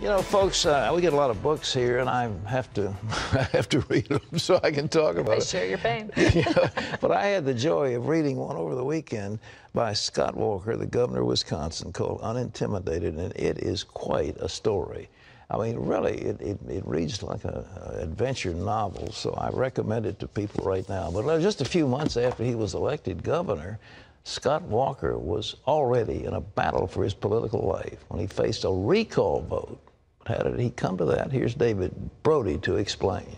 know, folks, we get a lot of books here, and I have to read them so I can talk about it. Share your pain. Yeah, but I had the joy of reading one over the weekend by Scott Walker, the governor of Wisconsin, called Unintimidated, and it is quite a story. I mean, really, it reads like an adventure novel, so I recommend it to people right now. But just a few months after he was elected governor, Scott Walker was already in a battle for his political life when he faced a recall vote. How did he come to that? Here's David Brody to explain.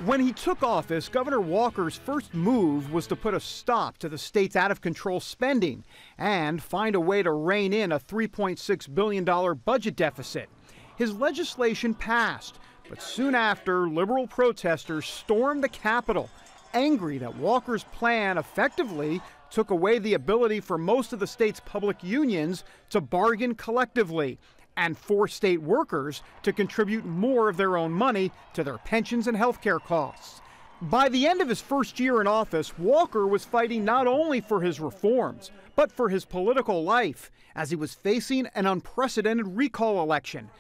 When he took office, Governor Walker's first move was to put a stop to the state's out-of-control spending and find a way to rein in a $3.6 billion budget deficit. His legislation passed, but soon after, liberal protesters stormed the Capitol, angry that Walker's plan effectively took away the ability for most of the state's public unions to bargain collectively and force state workers to contribute more of their own money to their pensions and health care costs. By the end of his first year in office, Walker was fighting not only for his reforms, but for his political life, as he was facing an unprecedented recall election.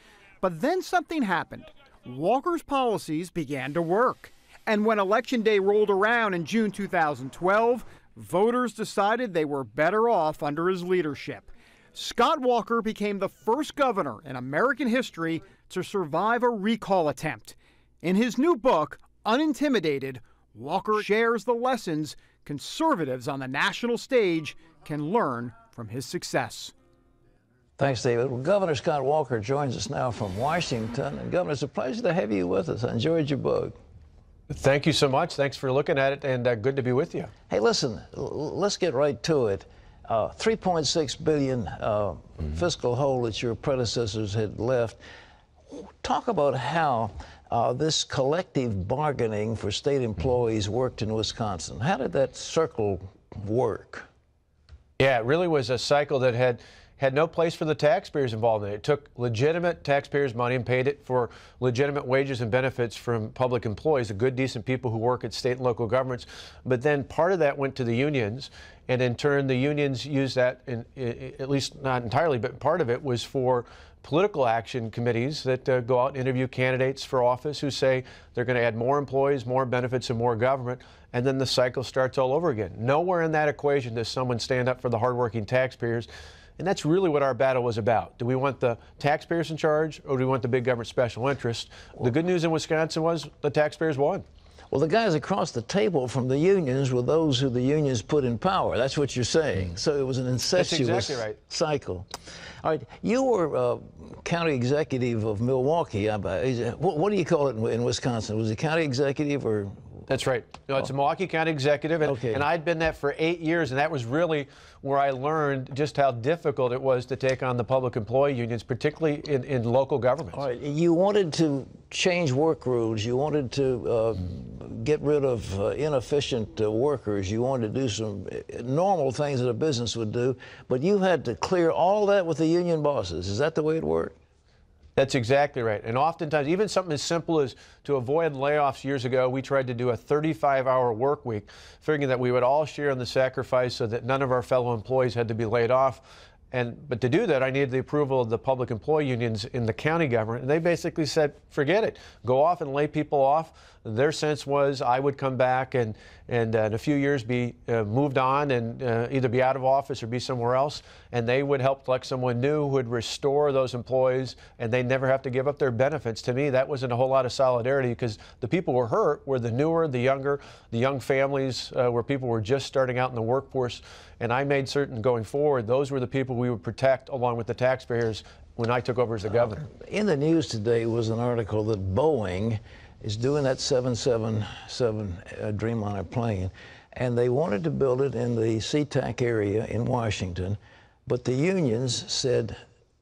But then something happened. Walker's policies began to work. And when Election Day rolled around in June 2012, voters decided they were better off under his leadership. Scott Walker became the first governor in American history to survive a recall attempt. In his new book, Unintimidated, Walker shares the lessons conservatives on the national stage can learn from his success. Thanks, David. Well, Governor Scott Walker joins us now from Washington. And Governor, it's a pleasure to have you with us. I enjoyed your book. Thank you so much. Thanks for looking at it, and good to be with you. Hey, listen, let's get right to it. $3.6 billion fiscal hole that your predecessors had left. Talk about how this collective bargaining for state employees worked in Wisconsin. How did that circle work? Yeah, it really was a cycle that had no place for the taxpayers involved in it. It took legitimate taxpayers' money and paid it for legitimate wages and benefits from public employees, the good, decent people who work at state and local governments. But then part of that went to the unions, and in turn the unions used that, at least not entirely, but part of it was for political action committees that go out and interview candidates for office who say they're going to add more employees, more benefits, and more government, and then the cycle starts all over again. Nowhere in that equation does someone stand up for the hardworking taxpayers. And that's really what our battle was about. Do we want the taxpayers in charge, or do we want the big government special interest? The good news in Wisconsin was the taxpayers won. Well, the guys across the table from the unions were those who the unions put in power. That's what you're saying. So it was an incestuous cycle. All right, you were county executive of Milwaukee. What do you call it in Wisconsin? Was it county executive or? That's right. No, it's a Milwaukee County executive, and I'd been that for 8 years, and that was really where I learned just how difficult it was to take on the public employee unions, particularly in local governments. All right. You wanted to change work rules. You wanted to get rid of inefficient workers. You wanted to do some normal things that a business would do, but you had to clear all that with the union bosses. Is that the way it worked? That's exactly right. And oftentimes, even something as simple as to avoid layoffs years ago, we tried to do a 35-hour work week, figuring that we would all share in the sacrifice so that none of our fellow employees had to be laid off. But to do that, I needed the approval of the public employee unions in the county government. And they basically said, forget it. Go off and lay people off. Their sense was I would come back and in a few years be moved on and either be out of office or be somewhere else. And they would help elect someone new who would restore those employees, and they never have to give up their benefits. To me, that wasn't a whole lot of solidarity, because the people who were hurt were the newer, the younger, the young families where people were just starting out in the workforce. And I made certain going forward, those were the people we would protect along with the taxpayers when I took over as the governor. In the news today was an article that Boeing is doing that 777 Dreamliner plane, and they wanted to build it in the SeaTac area in Washington, but the unions said,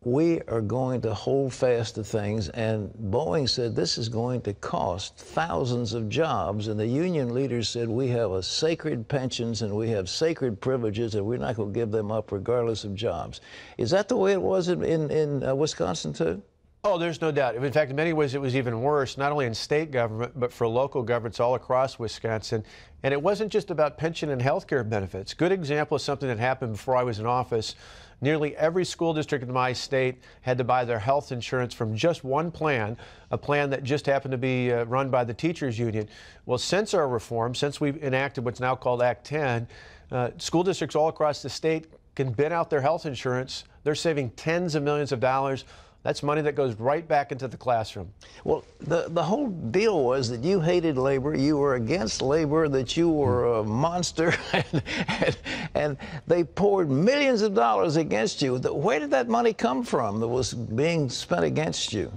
we are going to hold fast to things, and Boeing said this is going to cost thousands of jobs, and the union leaders said we have a sacred pensions and we have sacred privileges and we're not going to give them up regardless of jobs. Is that the way it was in Wisconsin too? Oh, there's no doubt. In fact, in many ways, it was even worse, not only in state government, but for local governments all across Wisconsin. And it wasn't just about pension and health care benefits. Good example of something that happened before I was in office. Nearly every school district in my state had to buy their health insurance from just one plan, a plan that just happened to be run by the teachers union. Well, since our reform, since we've enacted what's now called Act 10, school districts all across the state can bid out their health insurance. They're saving tens of millions of dollars. That's money that goes right back into the classroom. Well, the whole deal was that you hated labor, you were against labor, that you were a monster, and they poured millions of dollars against you. Where did that money come from that was being spent against you?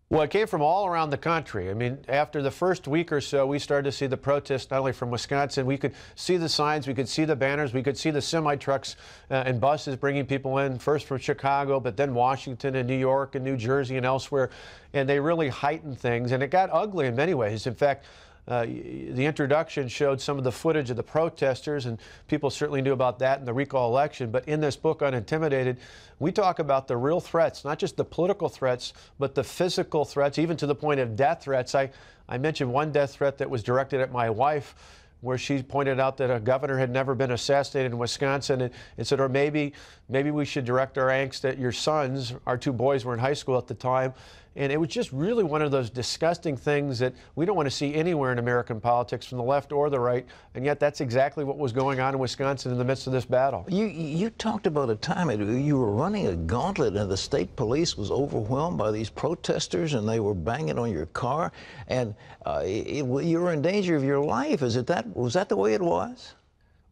Well, it came from all around the country. I mean, after the first week or so, we started to see the protests not only from Wisconsin. We could see the signs, we could see the banners, we could see the semi-trucks and buses bringing people in, first from Chicago, but then Washington and New York and New Jersey and elsewhere. And they really heightened things, and it got ugly in many ways. In fact, the introduction showed some of the footage of the protesters, and people certainly knew about that in the recall election. But in this book, Unintimidated, we talk about the real threats, not just the political threats, but the physical threats, even to the point of death threats. I mentioned one death threat that was directed at my wife, where she pointed out that a governor had never been assassinated in Wisconsin, and said, or maybe we should direct our angst at your sons. Our two boys were in high school at the time. And it was just really one of those disgusting things that we don't want to see anywhere in American politics, from the left or the right. And yet that's exactly what was going on in Wisconsin in the midst of this battle. You talked about a time you were running a gauntlet, and the state police was overwhelmed by these protesters, and they were banging on your car, and you were in danger of your life. Was that the way it was?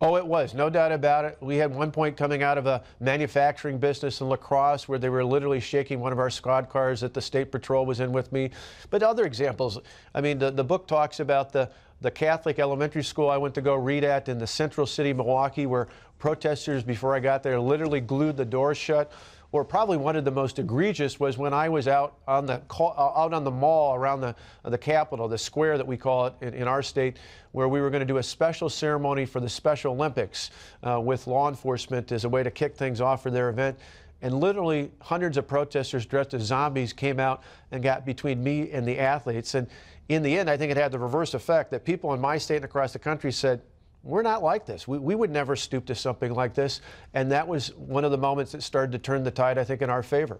Oh, it was, no doubt about it. We had one point coming out of a manufacturing business in La Crosse where they were literally shaking one of our squad cars that the State Patrol was in with me. But other examples, I mean, the book talks about the Catholic elementary school I went to go read at in the central city of Milwaukee, where protesters, before I got there, literally glued the doors shut. Or probably one of the most egregious was when I was out on the mall around the Capitol, the square that we call it in our state, where we were going to do a special ceremony for the Special Olympics with law enforcement as a way to kick things off for their event. And literally hundreds of protesters dressed as zombies came out and got between me and the athletes. And in the end, I think it had the reverse effect, that people in my state and across the country said, we're not like this. We would never stoop to something like this. And that was one of the moments that started to turn the tide, I think, in our favor.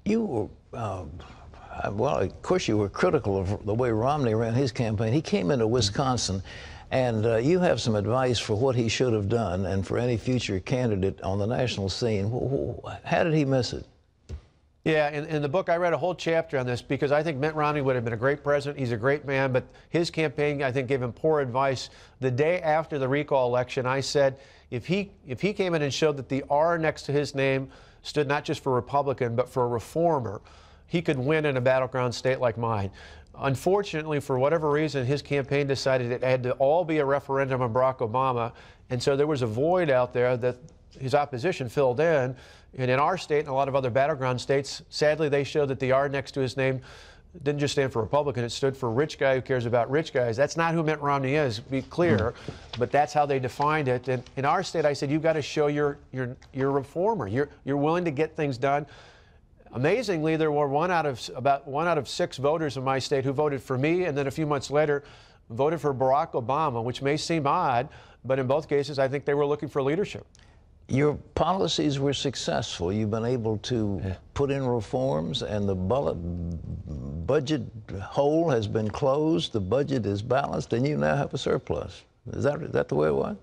You were, well, of course, you were critical of the way Romney ran his campaign. He came into Wisconsin, and you have some advice for what he should have done and for any future candidate on the national scene. How did he miss it? Yeah, in the book, I read a whole chapter on this because I think Mitt Romney would have been a great president. He's a great man, but his campaign, I think, gave him poor advice. The day after the recall election, I said, if he came in and showed that the R next to his name stood not just for Republican, but for a reformer, he could win in a battleground state like mine. Unfortunately, for whatever reason, his campaign decided it had to all be a referendum on Barack Obama, and so there was a void out there that his opposition filled in. And in our state and a lot of other battleground states, sadly, they showed that the R next to his name didn't just stand for Republican, it stood for rich guy who cares about rich guys. That's not who Mitt Romney is, be clear, but that's how they defined it. And in our state, I said, you've got to show you're a reformer. You're willing to get things done. Amazingly, there were about one out of 6 voters in my state who voted for me, and then a few months later voted for Barack Obama, which may seem odd, but in both cases, I think they were looking for leadership. Your policies were successful. You've been able to put in reforms, and the budget hole has been closed. The budget is balanced, and you now have a surplus. Is that the way it was?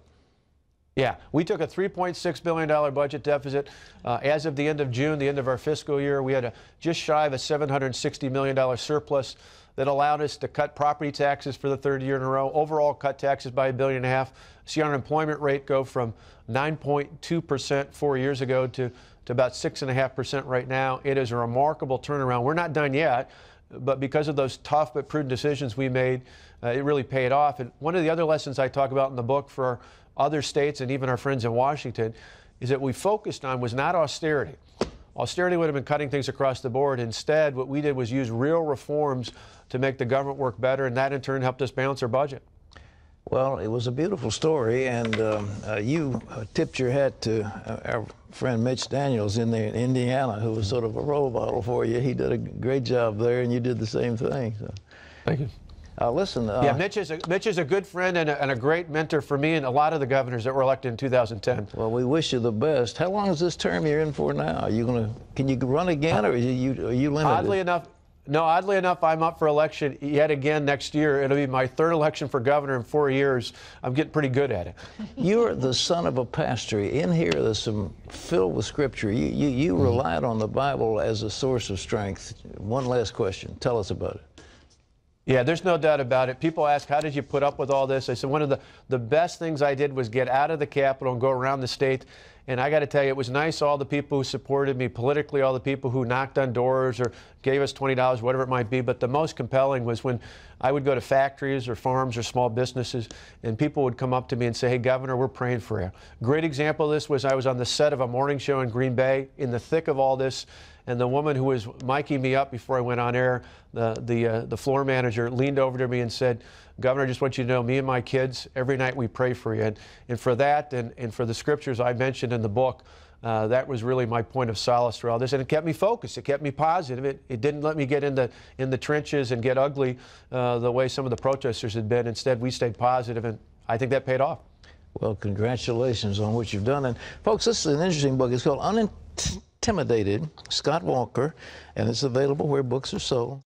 Yeah, we took a $3.6 billion budget deficit. As of the end of June, the end of our fiscal year, we had just shy of a $760 million surplus that allowed us to cut property taxes for the 3rd year in a row, overall cut taxes by $1.5 billion, see our unemployment rate go from 9.2% 4 years ago to about 6.5% right now. It is a remarkable turnaround. We're not done yet, but because of those tough but prudent decisions we made, it really paid off. And one of the other lessons I talk about in the book for other states and even our friends in Washington is that we focused on was not austerity. Austerity would have been cutting things across the board. Instead, what we did was use real reforms to make the government work better, and that in turn helped us balance our budget. Well, it was a beautiful story, and you tipped your hat to our friend Mitch Daniels in there in Indiana, who was sort of a role model for you. He did a great job there, and you did the same thing. So. Thank you. Listen. Yeah, Mitch is a good friend and a great mentor for me and a lot of the governors that were elected in 2010. Well, we wish you the best. How long is this term you're in for now? Are you can you run again, or are you limited? Oddly enough, I'm up for election yet again next year. It'll be my third election for governor in 4 years. I'm getting pretty good at it. You're the son of a pastor. In here, there's some filled with scripture. You relied on the Bible as a source of strength. One last question. Tell us about it. Yeah, there's no doubt about it. People ask, how did you put up with all this? I said, one of the best things I did was get out of the Capitol and go around the state. And I got to tell you, it was nice, all the people who supported me politically, all the people who knocked on doors or gave us $20, whatever it might be. But the most compelling was when I would go to factories or farms or small businesses, and people would come up to me and say, hey, Governor, we're praying for you. Great example of this was I was on the set of a morning show in Green Bay in the thick of all this. And the woman who was miking me up before I went on air, the floor manager, leaned over to me and said, Governor, I just want you to know, me and my kids, every night we pray for you. And for that and for the scriptures I mentioned in the book, that was really my point of solace through all this. And it kept me focused. It kept me positive. It didn't let me get in the trenches and get ugly the way some of the protesters had been. Instead, we stayed positive, and I think that paid off. Well, congratulations on what you've done. And folks, this is an interesting book. It's called Unintimidated, Scott Walker, and it's available where books are sold.